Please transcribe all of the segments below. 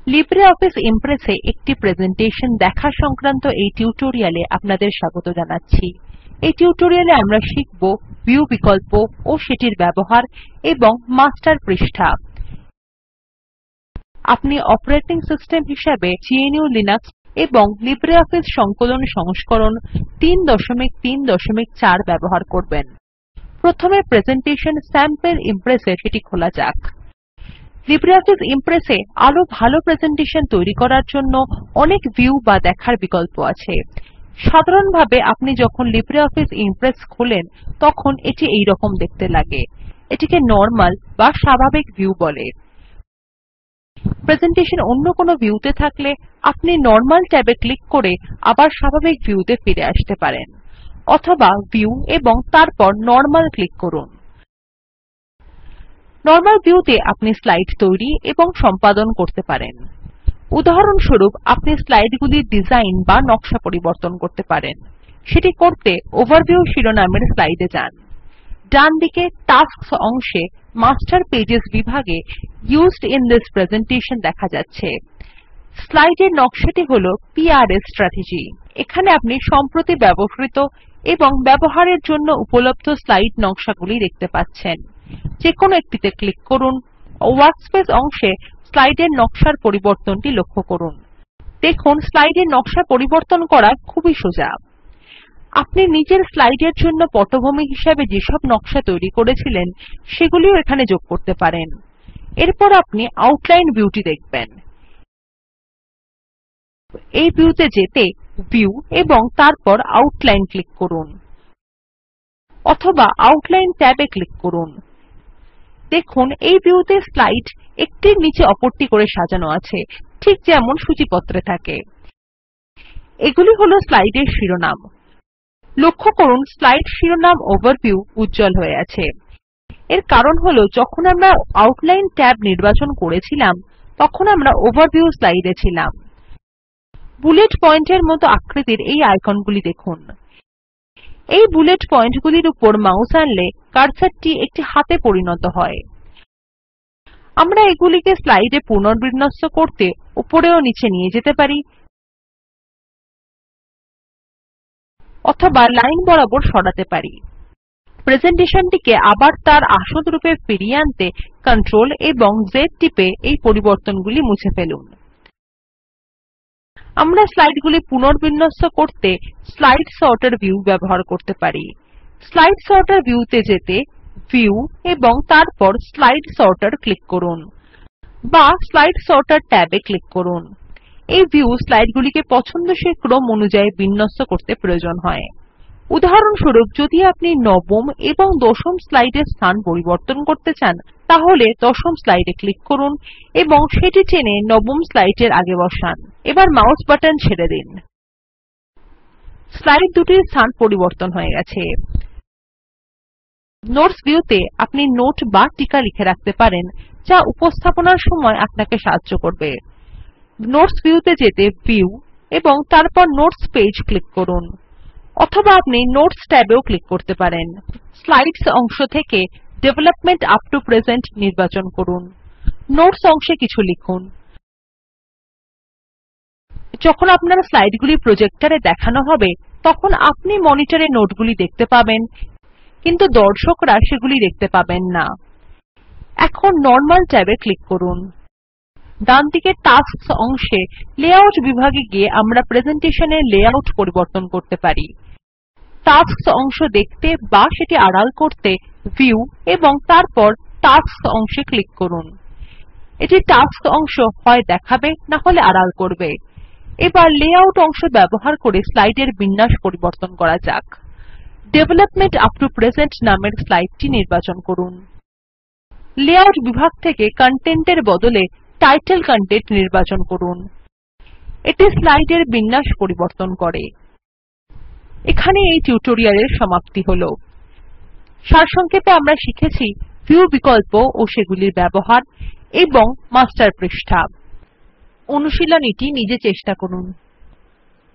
LibreOffice ইমপ্রেসে একটি presentation দেখা সংক্রান্ত এই টিউটোরিয়ালে আপনাদের স্বাগত জানাচ্ছি। এই টিউটোরিয়ালে আমরা শিখব ভিউ বিকল্প ও সেটির ব্যবহার এবং মাস্টার পৃষ্ঠা। আপনি অপারেটিং সিস্টেম হিসাবে GNU/লিনাক্স এবং লিব্রিঅফিস সংকলন সংস্করণ ৩.৩.৪ ব্যবহার করবেন। প্রথমে প্রেজেন্টেশন স্যাম্পল ইমপ্রেসে সেটি খোলা যাক। লিব্রিঅফিস ইমপ্রেসে আরো ভালো প্রেজেন্টেশন তৈরি করার জন্য অনেক ভিউ বা দেখার বিকল্প আছে। সাধারণভাবে আপনি যখন লিব্রিঅফিস ইমপ্রেস খোলেন তখন এটি এইরকম দেখতে লাগে। এটিকে নরমাল বা স্বাভাবিক ভিউ বলে। প্রেজেন্টেশন অন্য কোনো ভিউতে থাকলে আপনি নরমাল ট্যাবে ক্লিক করে আবার স্বাভাবিক ভিউতে ফিরে আসতে পারেন, অথবা ভিউ এবং তারপর নরমাল ক্লিক করুন। নরমাল ভিউতে আপনি স্লাইড তৈরি এবং সম্পাদন করতে পারেন। উদাহরণস্বরূপ আপনি স্লাইডগুলির ডিজাইন বা নকশা পরিবর্তন করতে পারেন। সেটি করতে ওভারভিউ শিরোনামের স্লাইডে যান। ডানদিকে টাস্কস অংশে মাস্টার পেজেস বিভাগে ইউজড ইন থিস প্রেজেন্টেশন দেখা যাচ্ছে। স্লাইডের নকশাটি হল PRS স্ট্র্যাটেজি। এখানে আপনি সম্প্রতি ব্যবহৃত এবং ব্যবহারের জন্য উপলব্ধ স্লাইড নকশাগুলি দেখতে পাচ্ছেন। যেকোনো একটিতে ক্লিক করুন ও ওয়ার্কস্পেস অংশে স্লাইডের নকশার পরিবর্তনটি লক্ষ্য করুন। দেখুন স্লাইডের নকশা পরিবর্তন করা খুবই সোজা। আপনি নিজের স্লাইডের জন্য পটভূমি হিসাবে যেসব নকশা তৈরি করেছিলেন সেগুলিও এখানে যোগ করতে পারেন। এরপর আপনি আউটলাইন ভিউটি দেখবেন। এই ভিউতে যেতে ভিউ এবং তারপর আউটলাইন ক্লিক করুন, অথবা আউটলাইন ট্যাবে ক্লিক করুন। দেখুন এই ভিউতে স্লাইড একটির নিচে অপরটি করে সাজানো আছে, ঠিক যেমন সূচিপত্রে থাকে। এগুলি হল স্লাইডের শিরোনাম। লক্ষ্য করুন স্লাইড শিরোনাম ওভারভিউ উজ্জ্বল হয়ে আছে। এর কারণ হল যখন আমরা আউটলাইন ট্যাব নির্বাচন করেছিলাম তখন আমরা ওভারভিউ স্লাইডে ছিলাম। বুলেট পয়েন্টের মতো আকৃতির এই আইকনগুলি দেখুন। এই বুলেট পয়েন্টগুলির উপর মাউস আনলে কার্সারটি একটি হাতে পরিণত হয়। আমরা এগুলিকে স্লাইডে পুনর্বিন্যস্ত করতে উপরে ও নিচে নিয়ে যেতে পারি, অথবা লাইন বরাবর সরাতে পারি। প্রেজেন্টেশনটিকে আবার তার আসল রূপে ফিরিয়ে আনতে Ctrl এবং Z টিপে এই পরিবর্তনগুলি মুছে ফেলুন। আমরা স্লাইডগুলি পুনর্বিন্যস্ত করতে স্লাইড সর্টার ভিউ ব্যবহার করতে পারি। স্লাইড সর্টার ভিউতে যেতে ভিউ এবং তারপর স্লাইড সর্টার ক্লিক করুন, বা স্লাইড সর্টার ট্যাবে ক্লিক করুন। এই ভিউ স্লাইডগুলিকে পছন্দসই ক্রম অনুযায়ী বিন্যস্ত করতে প্রয়োজন হয়। উদাহরণস্বরূপ যদি আপনি নবম এবং দশম স্লাইডের স্থান পরিবর্তন করতে চান তাহলে দশম স্লাইডে ক্লিক করুন এবং সেটি টেনে নবম স্লাইডের আগে বসান। এবার মাউস বাটন ছেড়ে দিন। স্লাইড দুটির স্থান পরিবর্তন হয়ে গেছে। নোটস ভিউতে আপনি নোট বা টিকা লিখে রাখতে পারেন যা উপস্থাপনার সময় আপনাকে সাহায্য করবে। নোটস ভিউতে যেতে ভিউ এবং তারপর নোটস পেজ ক্লিক করুন, অথবা আপনি নোটস ট্যাবেও ক্লিক করতে পারেন। স্লাইডস অংশ থেকে ডেভেলপমেন্ট আপ টো প্রেজেন্ট নির্বাচন করুন। নোটস অংশে কিছু লিখুন। যখন আপনার স্লাইডগুলি প্রজেক্টরে দেখানো হবে তখন আপনি মনিটরে নোটগুলি দেখতে পাবেন, কিন্তু দর্শকরা সেগুলি দেখতে পাবেন না। এখন নরমাল ট্যাবে ক্লিক করুন। ডানদিকে টাস্কস অংশে লেআউট বিভাগে গিয়ে আমরা প্রেজেন্টেশনের লেআউট পরিবর্তন করতে পারি। টাস্কস অংশ দেখতে বা সেটি আড়াল করতে ভিউ এবং তারপর টাস্কস অংশে ক্লিক করুন। এটি টাস্কস অংশ হয় দেখাবে না হলে আড়াল করবে। এবার লেআউট অংশ ব্যবহার করে স্লাইডের বিন্যাস পরিবর্তন করা যাক। ডেভেলপমেন্ট আপ টো প্রেজেন্ট নামের স্লাইডটি নির্বাচন করুন। লেআউট বিভাগ থেকে কনটেন্ট এর বদলে টাইটেল কনটেন্ট নির্বাচন করুন। এটি স্লাইডের বিন্যাস পরিবর্তন করে। এখানে এই টিউটোরিয়ালের সমাপ্তি হল। সারসংক্ষেপে আমরা শিখেছি ভিউ বিকল্প ও সেগুলির ব্যবহার এবং মাস্টার পৃষ্ঠা। অনুশীলনীটি নিজে চেষ্টা করুন।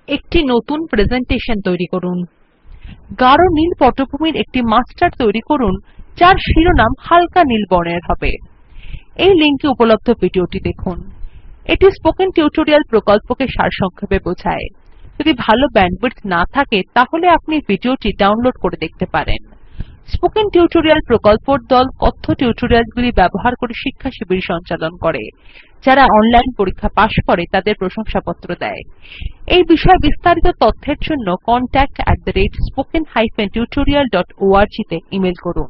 একটি নতুন প্রেজেন্টেশন তৈরি করুন। গাঢ় নীল পটভূমির একটি মাস্টার তৈরি করুন যার শিরোনাম হালকা নীল বর্ণের হবে। এই লিঙ্কে উপলব্ধ ভিডিওটি দেখুন। এটি স্পোকেন টিউটোরিয়াল প্রকল্পকে সারসংক্ষেপে বোঝায়। যদি ভালো ব্যান্ডউইডথ না থাকে তাহলে আপনি ভিডিওটি ডাউনলোড করে দেখতে পারেন। স্পোকেন টিউটোরিয়াল প্রকল্পর দল কথ্য টিউটোরিয়ালগুলি ব্যবহার করে শিক্ষাশিবির সঞ্চালন করে। যারা অনলাইন পরীক্ষা পাস করে তাদের প্রশংসাপত্র দেয়। এই বিষয়ে বিস্তারিত তথ্যের জন্য contact@spoken tutorialorg তে ইমেল করুন।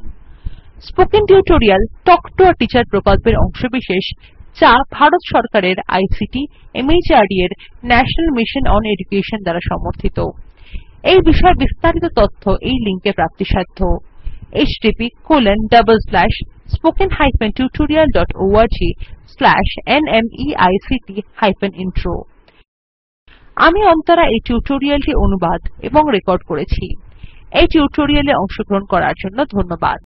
Spoken tutorial talk to a teacher প্রকল্পের অংশবিশেষ, যা ভারত সরকারের আইসিটি মাহর্দ এর ন্যাশনাল মিশন ওন এডুকেশন দ্বারা সমর্থিত। এই বিষয়ে বিস্তারিত তথ্য এই লিঙ্কে প্রাপ্তিসাধ্য httpspoken tutorialorg/nmeict ইন্ট্রো। আমি অন্তরা এই টিউটোরিয়ালটি অনুবাদ এবং রেকর্ড করেছি। এই টিউটোরিয়াল এ অংশগ্রহণ করার জন্য ধন্যবাদ।